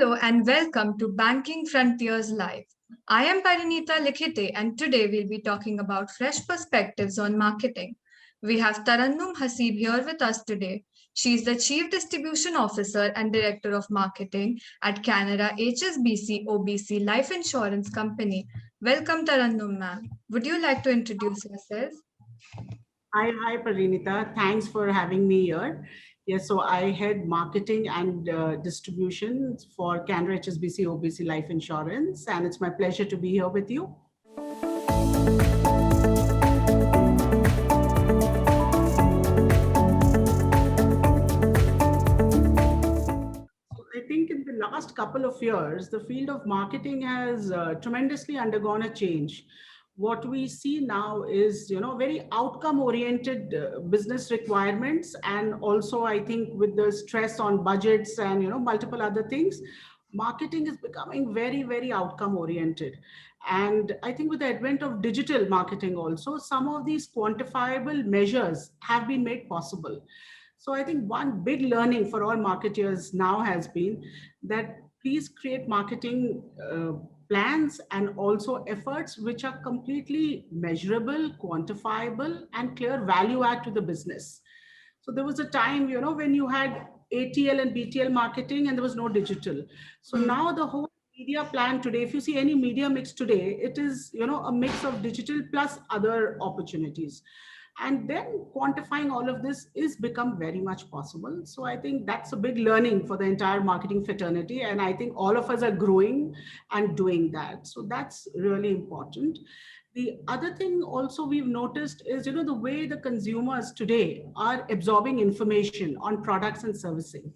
Hello and welcome to Banking Frontiers Live. I am Parinita Likhite and today we'll be talking about fresh perspectives on marketing. We have Tarannum Hasib here with us today. She is the Chief Distribution Officer and Director of Marketing at Canara HSBC OBC Life Insurance Company. Welcome Tarannum ma'am. Would you like to introduce yourself? Hi, Parinita. Thanks for having me here. Yes, so I head marketing and distribution for Canara HSBC OBC Life Insurance, and it's my pleasure to be here with you. I think in the last couple of years, the field of marketing has tremendously undergone a change. What we see now is, very outcome oriented business requirements. And also, I think with the stress on budgets and, multiple other things, marketing is becoming very, very outcome oriented. And I think with the advent of digital marketing also, some of these quantifiable measures have been made possible. So I think one big learning for all marketers now has been that please create marketing plans and also efforts which are completely measurable, quantifiable, and clear value add to the business. So there was a time, when you had ATL and BTL marketing and there was no digital. So now the whole media plan today, if you see any media mix today, it is, a mix of digital plus other opportunities. And then quantifying all of this is become very much possible. So I think that's a big learning for the entire marketing fraternity. And I think all of us are growing and doing that. So that's really important. The other thing also we've noticed is, the way the consumers today are absorbing information on products and servicing.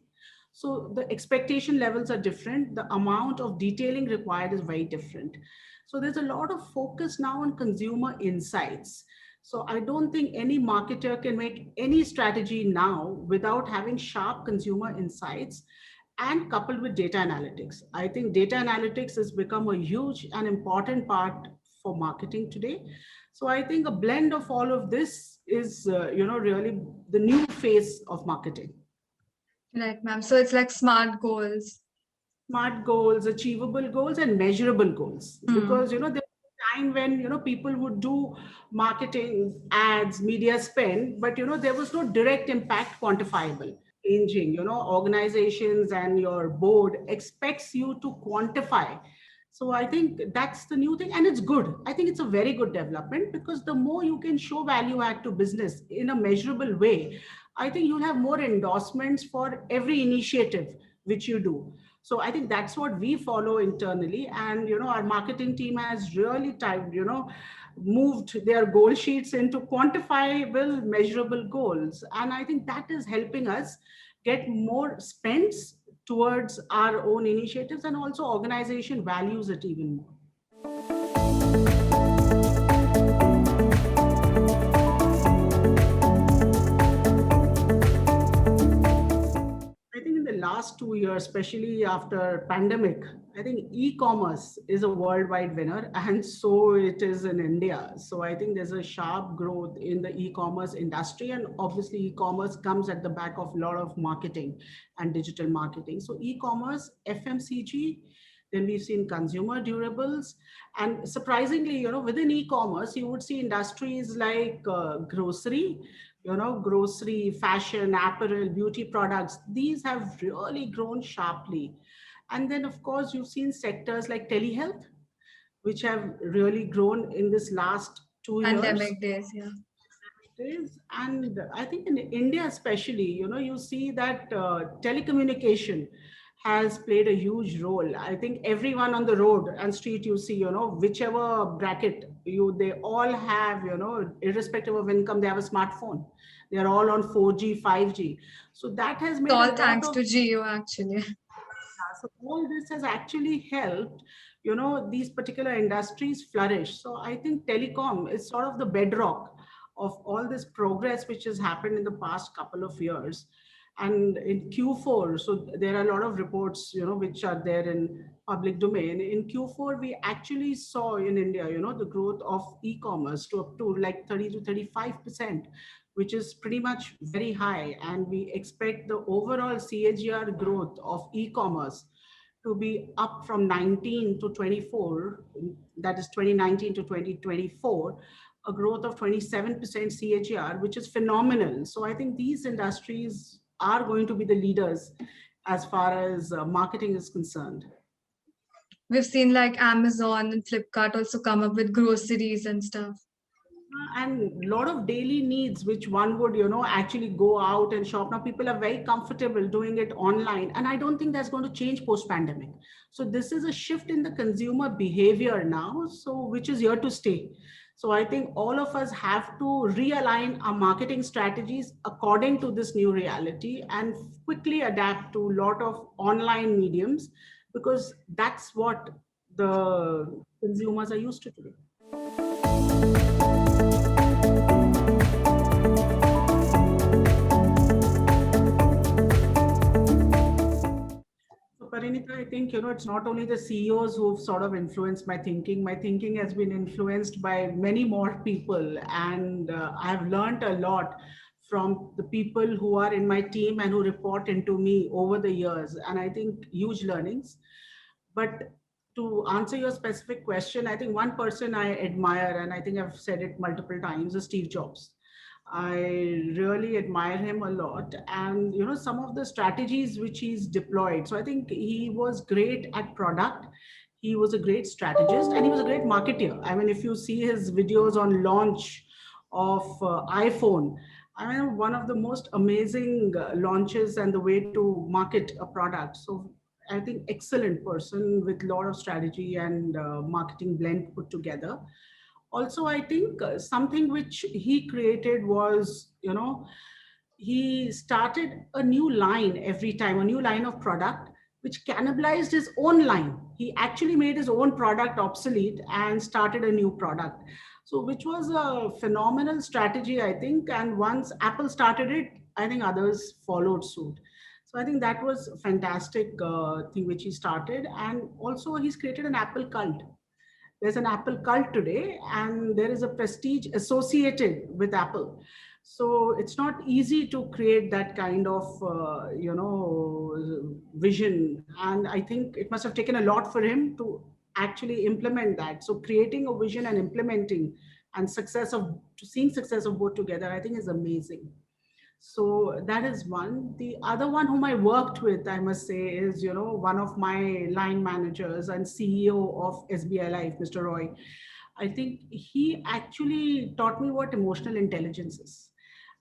So the expectation levels are different. The amount of detailing required is very different. So there's a lot of focus now on consumer insights. So I don't think any marketer can make any strategy now without having sharp consumer insights and coupled with data analytics. I think data analytics has become a huge and important part for marketing today. So I think a blend of all of this is, really the new face of marketing. Right, ma'am. So it's like smart goals. Smart goals, achievable goals, and measurable goals. Because, there was a time when, people would do marketing, ads, media spend, but, there was no direct impact quantifiable. Changing, organizations and your board expects you to quantify. So I think that's the new thing, and it's good. I think it's a very good development because the more you can show value add to business in a measurable way, I think you'll have more endorsements for every initiative which you do. So I think that's what we follow internally, and our marketing team has really moved their goal sheets into quantifiable, measurable goals, and I think that is helping us get more spends towards our own initiatives, and also organization values it even more. I think in the last 2 years, especially after pandemic, I think e-commerce is a worldwide winner, and so it is in India. So I think there's a sharp growth in the e-commerce industry, and obviously e-commerce comes at the back of a lot of marketing and digital marketing. So e-commerce, FMCG, then we've seen consumer durables, and surprisingly, within e-commerce, you would see industries like grocery, grocery, fashion, apparel, beauty products. These have really grown sharply. And then, of course, you've seen sectors like telehealth, which have really grown in this last 2 years. Pandemic days, yeah. And I think in India, especially, you see that telecommunication has played a huge role. I think everyone on the road and street, you see, whichever bracket they all have, irrespective of income, they have a smartphone. They're all on 4G, 5G. So that has made all thanks to Geo, actually. So all this has actually helped, these particular industries flourish. So I think telecom is sort of the bedrock of all this progress which has happened in the past couple of years. And in Q4, so there are a lot of reports, which are there in public domain. In Q4, we actually saw in India, the growth of e-commerce to up to like 30 to 35%, which is pretty much very high. And we expect the overall CAGR growth of e-commerce to be up from 19 to 24, that is 2019 to 2024, a growth of 27% CAGR, which is phenomenal. So I think these industries are going to be the leaders as far as marketing is concerned. We've seen like Amazon and Flipkart also come up with groceries and stuff. And a lot of daily needs which one would actually go out and shop. Now people are very comfortable doing it online, and I don't think that's going to change post pandemic. So this is a shift in the consumer behavior now, so which is here to stay. So I think all of us have to realign our marketing strategies according to this new reality and quickly adapt to a lot of online mediums, because that's what the consumers are used to today. So, Parinita, I think, it's not only the CEOs who've sort of influenced my thinking. My thinking has been influenced by many more people. And I've learned a lot from the people who are in my team and who report into me over the years. And I think huge learnings. But to answer your specific question, I think one person I admire, and I think I've said it multiple times, is Steve Jobs. I really admire him a lot, and some of the strategies which he's deployed. So I think he was great at product. He was a great strategist, and he was a great marketer. I mean, if you see his videos on launch of iPhone, I mean, one of the most amazing launches and the way to market a product. So I think excellent person with a lot of strategy and marketing blend put together. Also, I think something which he created was, he started a new line every time, a new line of product, which cannibalized his own line. He actually made his own product obsolete and started a new product. So, which was a phenomenal strategy, I think. And once Apple started it, I think others followed suit. So I think that was a fantastic thing which he started. And also he's created an Apple cult. There's an Apple cult today, and there is a prestige associated with Apple. So it's not easy to create that kind of vision, and I think it must have taken a lot for him to actually implement that. So creating a vision and implementing, and seeing success of both together, I think is amazing. So that is one. The other one whom I worked with, I must say, is one of my line managers and CEO of SBI Life, Mr. Roy. I think he actually taught me what emotional intelligence is.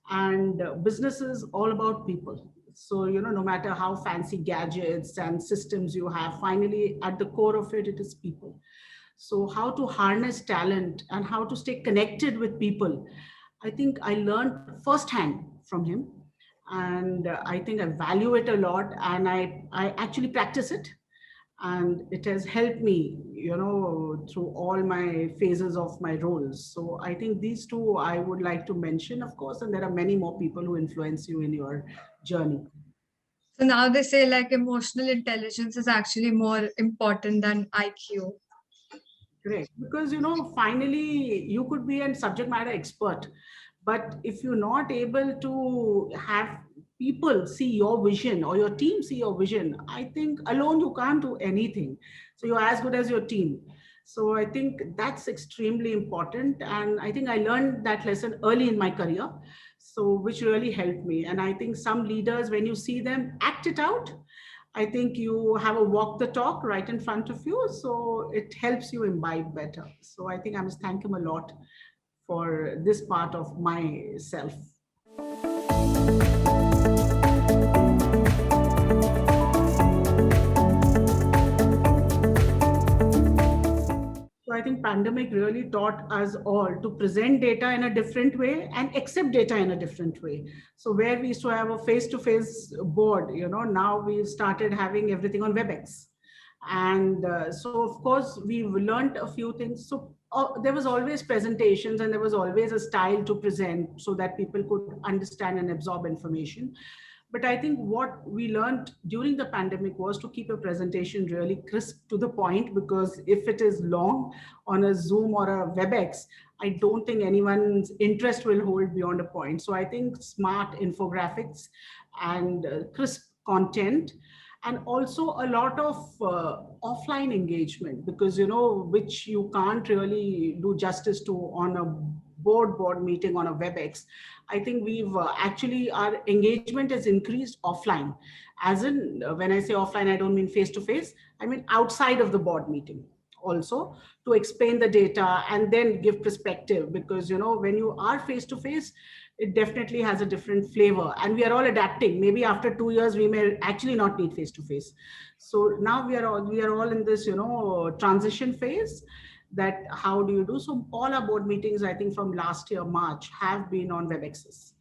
And business is all about people. So no matter how fancy gadgets and systems you have, finally at the core of it, it is people. So how to harness talent and how to stay connected with people, I think I learned firsthand from him. And I think I value it a lot, and I actually practice it. And it has helped me, through all my phases of my roles. So I think these two I would like to mention, of course, and there are many more people who influence you in your journey. So now they say like emotional intelligence is actually more important than IQ. Correct. Because, finally, you could be a subject matter expert, but if you're not able to have people see your vision or your team see your vision, I think alone you can't do anything. So you're as good as your team. So I think that's extremely important. And I think I learned that lesson early in my career. So which really helped me. And I think some leaders, when you see them act it out, I think you have a walk the talk right in front of you. So it helps you imbibe better. So I think I must thank him a lot for this part of myself. So I think pandemic really taught us all to present data in a different way and accept data in a different way. So where we used to have a face-to-face board, now we've started having everything on WebEx. And so of course we've learned a few things. So there was always presentations, and there was always a style to present so that people could understand and absorb information. But I think what we learned during the pandemic was to keep a presentation really crisp to the point, because if it is long on a Zoom or a WebEx, I don't think anyone's interest will hold beyond a point. So I think smart infographics and crisp content, and also a lot of offline engagement, because which you can't really do justice to on a board meeting on a WebEx. I think we've actually our engagement has increased offline. As in, when I say offline, I don't mean face to face, I mean outside of the board meeting also, to explain the data and then give perspective, because when you are face to face, it definitely has a different flavor, and we are all adapting. Maybe after 2 years we may actually not need face to face. So now we are all in this transition phase, that how do you do. So all our board meetings, I think from last year March, have been on WebExes,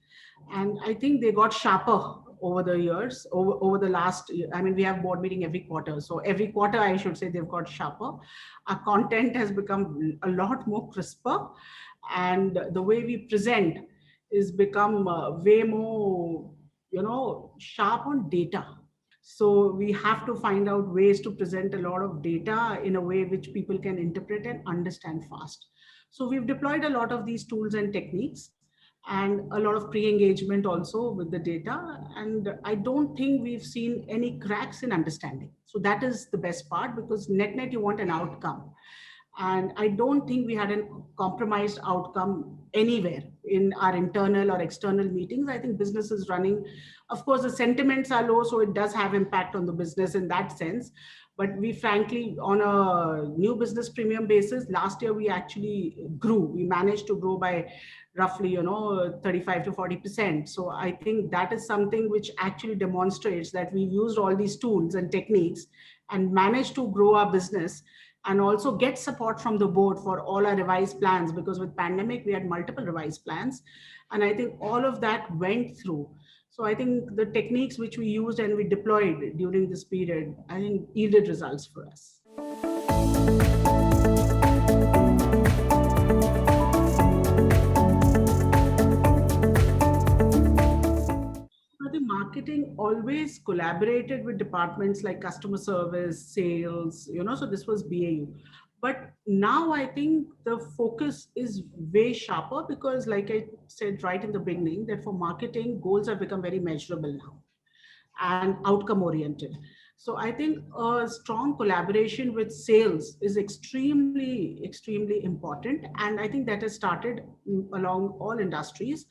and I think they got sharper over the years, over the last year. I mean, we have board meeting every quarter, so every quarter I should say they've got sharper. Our content has become a lot more crisper, and the way we present is become way more sharp on data. So we have to find out ways to present a lot of data in a way which people can interpret and understand fast. So we've deployed a lot of these tools and techniques, and a lot of pre-engagement also with the data. And I don't think we've seen any cracks in understanding. So that is the best part, because net you want an outcome. And I don't think we had a compromised outcome anywhere in our internal or external meetings. I think business is running. Of course, the sentiments are low, so it does have impact on the business in that sense. But we frankly, on a new business premium basis, last year we actually grew. We managed to grow by roughly 35 to 40%. So I think that is something which actually demonstrates that we've used all these tools and techniques and managed to grow our business, and also get support from the board for all our revised plans, because with pandemic we had multiple revised plans, and I think all of that went through. So I think the techniques which we used and we deployed during this period, I think yielded results for us. The marketing always collaborated with departments like customer service, sales, so this was BAU. But now I think the focus is way sharper, because like I said right in the beginning, that for marketing, goals have become very measurable now and outcome oriented. So I think a strong collaboration with sales is extremely important. And I think that has started along all industries.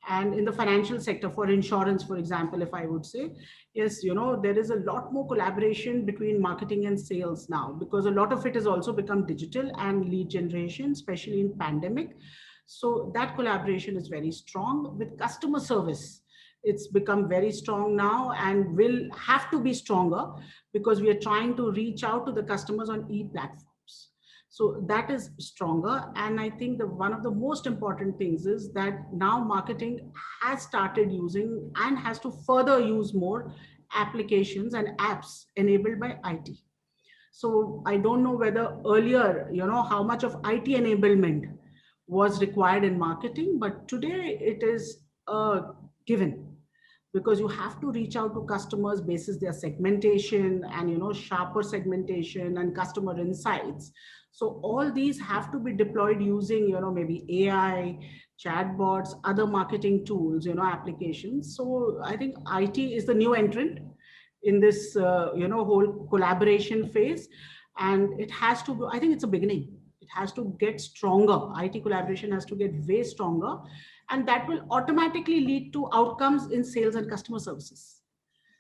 And in the financial sector, for insurance, for example, if I would say, yes, there is a lot more collaboration between marketing and sales now, because a lot of it has also become digital and lead generation, especially in pandemic. So that collaboration is very strong. With customer service, it's become very strong now and will have to be stronger, because we are trying to reach out to the customers on e-platforms. So that is stronger. And I think one of the most important things is that now marketing has started using and has to further use more applications and apps enabled by IT. So I don't know whether earlier, how much of IT enablement was required in marketing, but today it is a given, because you have to reach out to customers basis their segmentation and sharper segmentation and customer insights. So all these have to be deployed using maybe AI, chatbots, other marketing tools, applications. So I think IT is the new entrant in this whole collaboration phase, and it has to, I think it's a beginning. It has to get stronger. IT collaboration has to get way stronger, and that will automatically lead to outcomes in sales and customer services.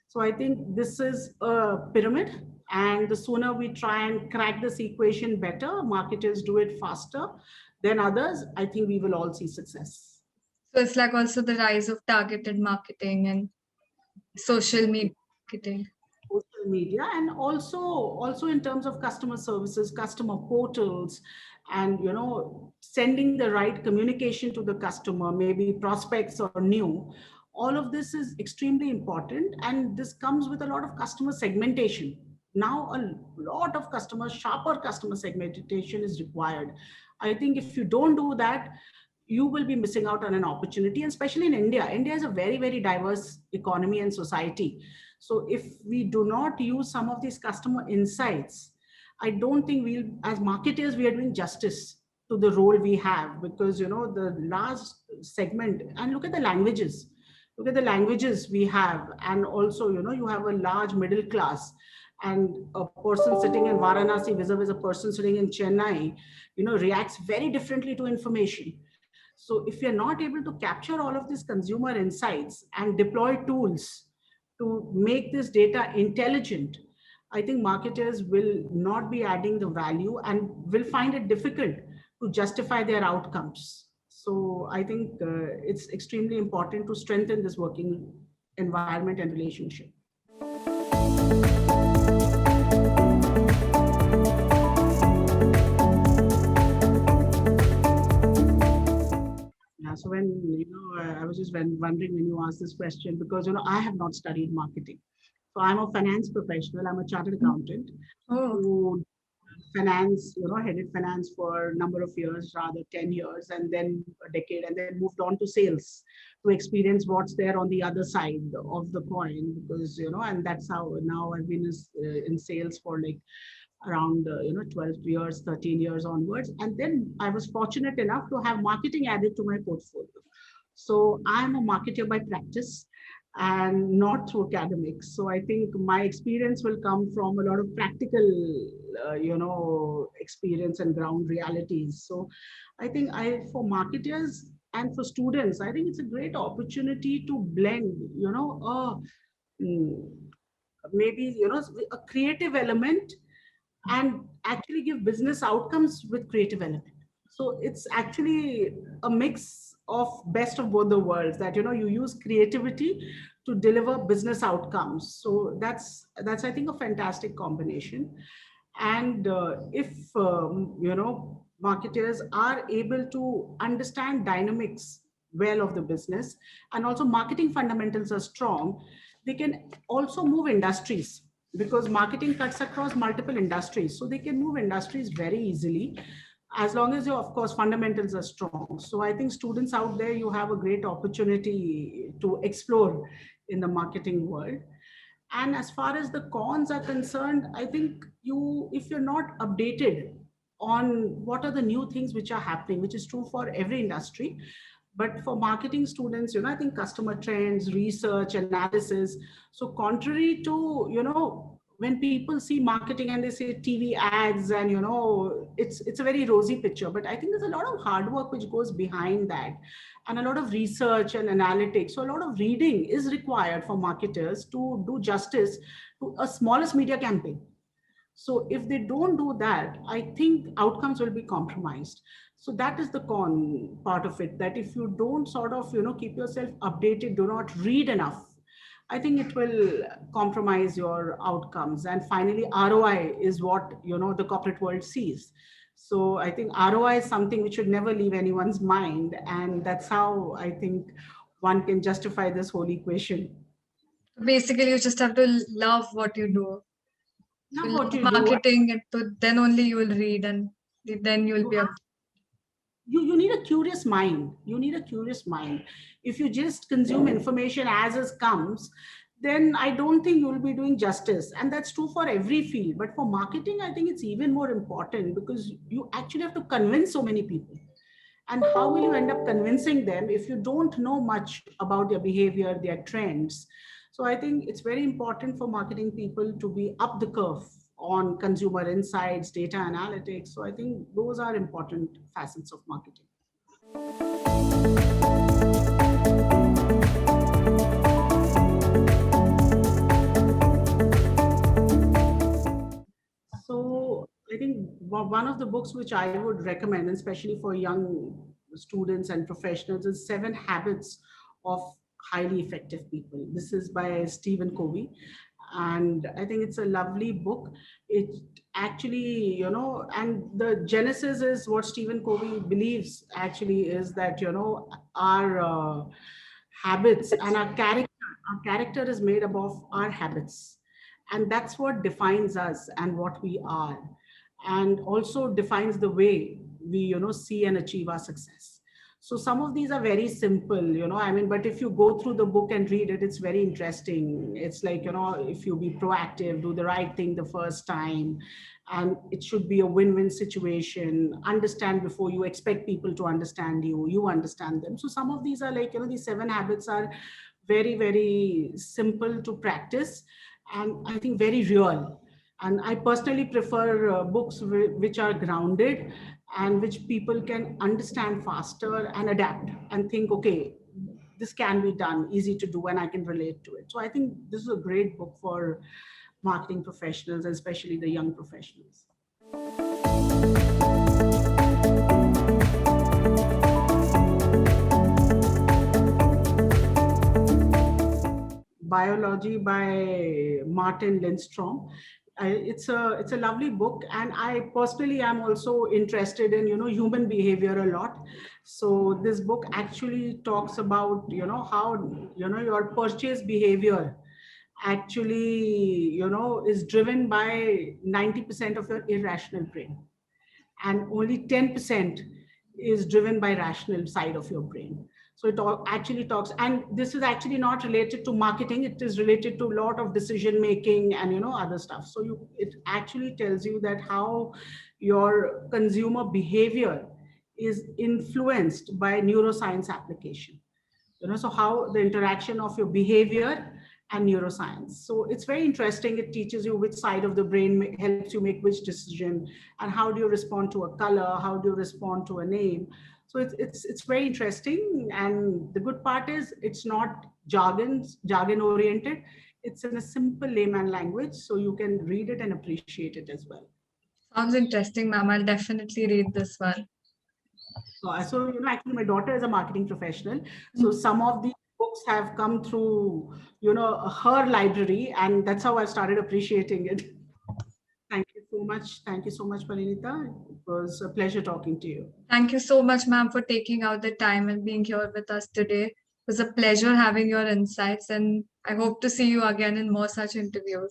So I think this is a pyramid, and the sooner we try and crack this equation better, marketers do it faster than others, I think we will all see success. So it's like also the rise of targeted marketing and social media marketing. Social media, and also in terms of customer services, customer portals, and sending the right communication to the customer, maybe prospects or new. All of this is extremely important, and this comes with a lot of customer segmentation. Now a lot of sharper customer segmentation is required. I think if you don't do that, you will be missing out on an opportunity. And especially in India is a very diverse economy and society. So if we do not use some of these customer insights, I don't think as marketers, we are doing justice to the role we have, because the last segment, and look at the languages. look at the languages we have, and also, you have a large middle class, and a person sitting in Varanasi vis-a-vis a person sitting in Chennai, reacts very differently to information. So if you're not able to capture all of these consumer insights and deploy tools to make this data intelligent, I think marketers will not be adding the value and will find it difficult to justify their outcomes. So I think it's extremely important to strengthen this working environment and relationship. Yeah, so when I was just wondering when you asked this question, because I have not studied marketing. So I'm a finance professional. I'm a chartered accountant Oh, who finance, headed finance for a number of years, rather 10 years, and then a decade, and then moved on to sales to experience what's there on the other side of the coin. Because, and that's how now I've been in sales for like around 12 years, 13 years onwards. And then I was fortunate enough to have marketing added to my portfolio. So I'm a marketer by practice and not through academics. So I think my experience will come from a lot of practical, experience and ground realities. So I think for marketers and for students, I think it's a great opportunity to blend, mm, maybe, a creative element and actually give business outcomes with creative element. So it's actually a mix of best of both the worlds, that you use creativity to deliver business outcomes. So that's I think a fantastic combination. And if marketers are able to understand dynamics well of the business, and also marketing fundamentals are strong, they can also move industries, because marketing cuts across multiple industries. So they can move industries very easily, as long as your, of course, fundamentals are strong. So I think students out there, you have a great opportunity to explore in the marketing world. And as far as the cons are concerned, I think if you're not updated on what are the new things which are happening, which is true for every industry, but for marketing students, I think customer trends, research, analysis. So contrary to, when people see marketing and they say TV ads, and, it's a very rosy picture, but I think there's a lot of hard work which goes behind that, and a lot of research and analytics. So a lot of reading is required for marketers to do justice to a smallest media campaign. So if they don't do that, I think outcomes will be compromised. So that is the con part of it, that if you don't sort of, keep yourself updated, do not read enough, I think it will compromise your outcomes. And finally, ROI is what, the corporate world sees. So I think ROI is something which should never leave anyone's mind. And that's how I think one can justify this whole equation. basically, you just have to love what you do. Now, You what love you do, marketing, then only you will read, and then you will you be up. you need a curious mind. You need a curious mind. If you just consume information as it comes, then I don't think you'll be doing justice. And that's true for every field. But for marketing, I think it's even more important, because you actually have to convince so many people. And how will you end up convincing them if you don't know much about their behavior, their trends? So I think it's very important for marketing people to be up the curve on consumer insights, data analytics. So I think those are important facets of marketing. So I think one of the books which I would recommend, especially for young students and professionals, is Seven Habits of Highly Effective People. This is by Stephen Covey. And I think it's a lovely book. It actually, and the genesis is what Stephen Covey believes actually is that, our habits and our character is made up of our habits, and that's what defines us and what we are, and also defines the way we see and achieve our success. So some of these are very simple, but if you go through the book and read it, it's very interesting. It's like, if you be proactive, do the right thing the first time, and it should be a win-win situation. Understand before you expect people to understand you, you understand them. So some of these are like, these seven habits are very, very simple to practice, and I think very real. And I personally prefer books which are grounded and which people can understand faster and adapt and think, okay, this can be done, easy to do, and I can relate to it. So I think this is a great book for marketing professionals, especially the young professionals. Biology by Martin Lindstrom. It's a lovely book, and I personally am also interested in human behavior a lot. So this book actually talks about how your purchase behavior actually is driven by 90% of your irrational brain, and only 10% is driven by rational side of your brain. So it all actually talks, and this is actually not related to marketing, it is related to a lot of decision making and other stuff. So it actually tells you that how your consumer behavior is influenced by neuroscience application. So how the interaction of your behavior and neuroscience. So it's very interesting. It teaches you which side of the brain helps you make which decision, and how do you respond to a color, how do you respond to a name. So it's very interesting, and the good part is it's not jargon oriented. It's in a simple layman language, so you can read it and appreciate it as well. Sounds interesting, ma'am. I'll definitely read this one. So actually, my daughter is a marketing professional. So some of the books have come through, her library, and that's how I started appreciating it. Thank you so much. Thank you so much, Parinita. It was a pleasure talking to you. Thank you so much, ma'am, for taking out the time and being here with us today. It was a pleasure having your insights, and I hope to see you again in more such interviews.